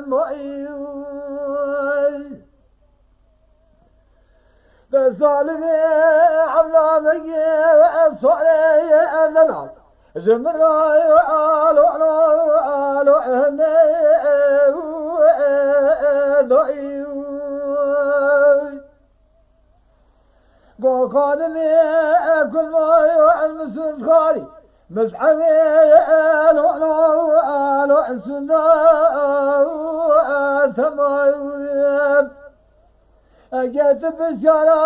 معين بسالك عبلانك صعلي الناس جمر آلو آلو هني ضعيف قادمي كل ما يعلمس خالي مسحبي آلو آلو سنة ثمايم أجيت بالشارع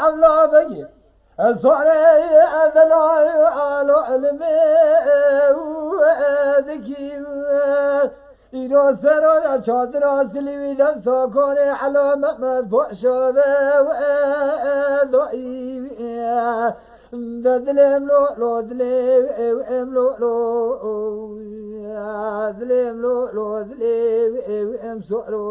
عملا بي الصعلي أذناي آلو علمي وذكي إلو سرور شادر أسلي نفسه كوني على مدفوع شوبه وضعيف دلم لو دلم لو دلم لو دلم سؤلو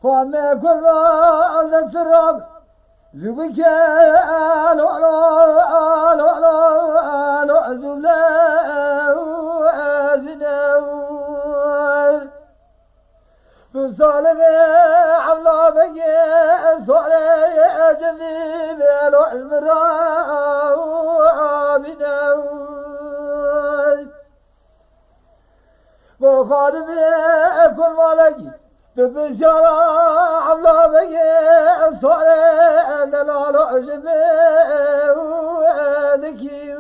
وما كل ما التراب زبك لو لو لو لو لو زبلا زناول تصالب عملا بقي صالي جذيب لو المراء بناول وخادم كل ما لقي تبشر عملا بقي صالي دلالو عجبي وذكي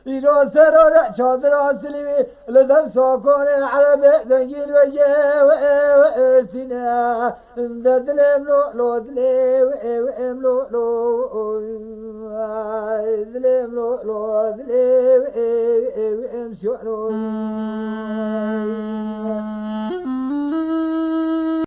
إلو سرور شادر أسلمي لدم سوكوني على بيت ذنجير وجه وإرتنا دلم لو دلم لو دلم لو دلم شعرو